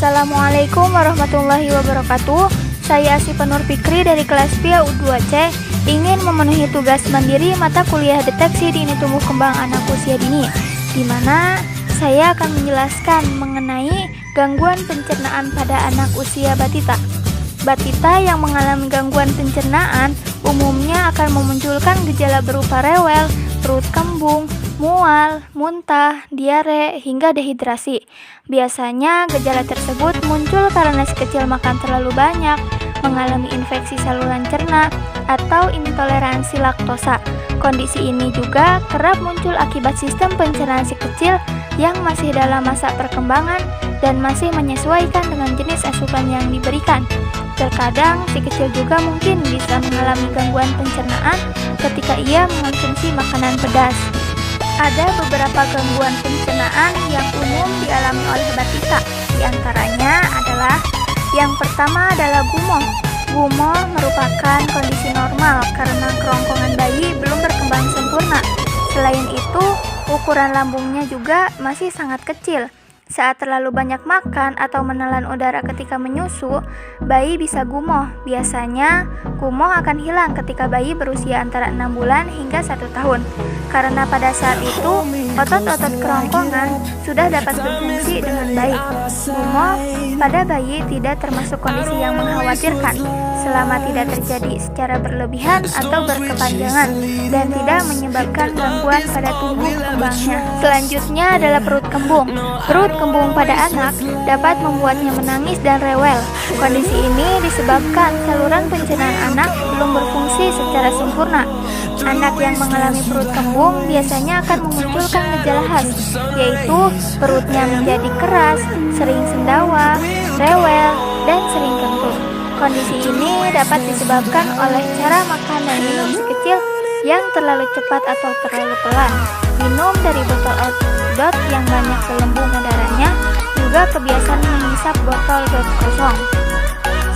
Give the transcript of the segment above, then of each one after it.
Assalamualaikum warahmatullahi wabarakatuh. Saya Asifa Nur Fikri dari kelas PIA U2C ingin memenuhi tugas mandiri mata kuliah deteksi dini tumbuh kembang anak usia dini, di mana saya akan menjelaskan mengenai gangguan pencernaan pada anak usia batita. Batita yang mengalami gangguan pencernaan umumnya akan memunculkan gejala berupa rewel, perut kembung, mual, muntah, diare, hingga dehidrasi. Biasanya gejala tersebut muncul karena si kecil makan terlalu banyak, mengalami infeksi saluran cerna, atau intoleransi laktosa. Kondisi ini juga kerap muncul akibat sistem pencernaan si kecil yang masih dalam masa perkembangan dan masih menyesuaikan dengan jenis asupan yang diberikan. Terkadang si kecil juga mungkin bisa mengalami gangguan pencernaan ketika ia mengonsumsi makanan pedas. Ada beberapa gangguan pencernaan yang umum dialami oleh batita. Di antaranya adalah yang pertama adalah gumoh. Gumoh merupakan kondisi normal karena kerongkongan bayi belum berkembang sempurna. Selain itu, ukuran lambungnya juga masih sangat kecil. Saat terlalu banyak makan atau menelan udara ketika menyusu, bayi bisa gumoh. Biasanya, gumoh akan hilang ketika bayi berusia antara 6 bulan hingga 1 tahun. Karena pada saat itu, otot-otot kerongkongan sudah dapat berfungsi dengan baik. Gumoh pada bayi tidak termasuk kondisi yang mengkhawatirkan, selama tidak terjadi secara berlebihan atau berkepanjangan, dan tidak menyebabkan gangguan pada tumbuh kembangnya. Selanjutnya adalah perut kembung. Perut kembung pada anak dapat membuatnya menangis dan rewel. Kondisi ini disebabkan saluran pencernaan anak belum berfungsi secara sempurna. Anak yang mengalami perut kembung biasanya akan memunculkan gejala khas, yaitu perutnya menjadi keras, sering sendawa, rewel, dan sering kentut. Kondisi ini dapat disebabkan oleh cara makan dan minum si kecil yang terlalu cepat atau terlalu pelan. Minum dari botol dot yang banyak gelembung udaranya, juga kebiasaan menghisap botol dot kosong.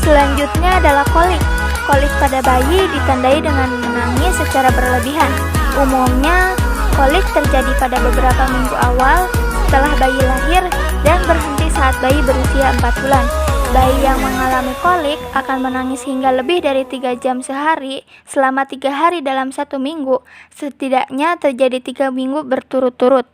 Selanjutnya adalah kolik. Kolik pada bayi ditandai dengan menangis secara berlebihan. Umumnya, kolik terjadi pada beberapa minggu awal setelah bayi lahir dan berhenti saat bayi berusia 4 bulan. Bayi yang mengalami kolik akan menangis hingga lebih dari 3 jam sehari selama 3 hari dalam 1 minggu, setidaknya terjadi 3 minggu berturut-turut.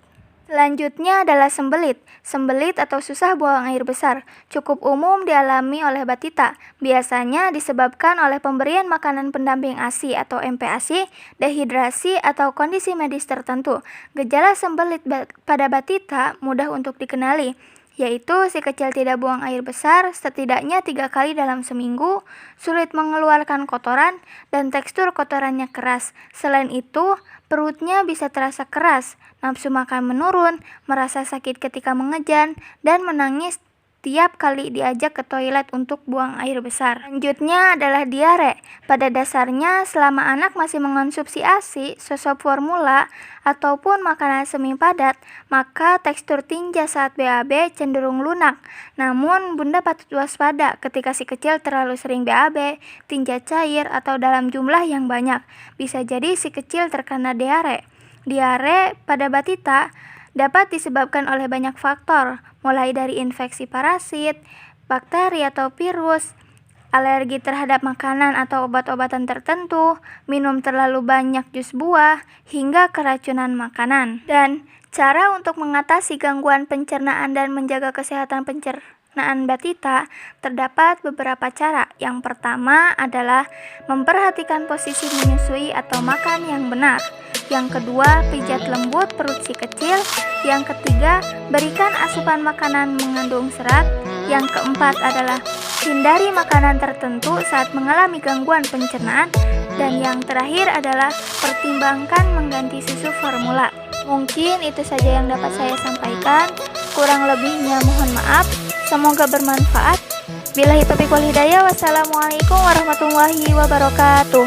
Selanjutnya adalah sembelit. Sembelit atau susah buang air besar cukup umum dialami oleh batita. Biasanya disebabkan oleh pemberian makanan pendamping ASI atau MPASI, dehidrasi, atau kondisi medis tertentu. Gejala sembelit pada batita mudah untuk dikenali, yaitu si kecil tidak buang air besar setidaknya 3 kali dalam seminggu, sulit mengeluarkan kotoran, dan tekstur kotorannya keras. Selain itu, perutnya bisa terasa keras, nafsu makan menurun, merasa sakit ketika mengejan, dan menangis tiap kali diajak ke toilet untuk buang air besar. Selanjutnya adalah diare. Pada dasarnya, selama anak masih mengonsumsi ASI, sosok formula, ataupun makanan semi padat, maka tekstur tinja saat BAB cenderung lunak. Namun, Bunda patut waspada ketika si kecil terlalu sering BAB, tinja cair, atau dalam jumlah yang banyak. Bisa jadi si kecil terkena diare. Diare pada batita dapat disebabkan oleh banyak faktor, mulai dari infeksi parasit, bakteri atau virus, alergi terhadap makanan atau obat-obatan tertentu, minum terlalu banyak jus buah, hingga keracunan makanan. Dan cara untuk mengatasi gangguan pencernaan dan menjaga kesehatan pencernaan batita, terdapat beberapa cara. Yang pertama adalah memperhatikan posisi menyusui atau makan yang benar. Yang kedua, pijat lembut perut si kecil. Yang ketiga, berikan asupan makanan mengandung serat. Yang keempat adalah hindari makanan tertentu saat mengalami gangguan pencernaan. Dan yang terakhir adalah pertimbangkan mengganti susu formula. Mungkin itu saja yang dapat saya sampaikan. Kurang lebihnya mohon maaf. Semoga bermanfaat. Billahi taufiq wal hidayah. Wassalamualaikum warahmatullahi wabarakatuh.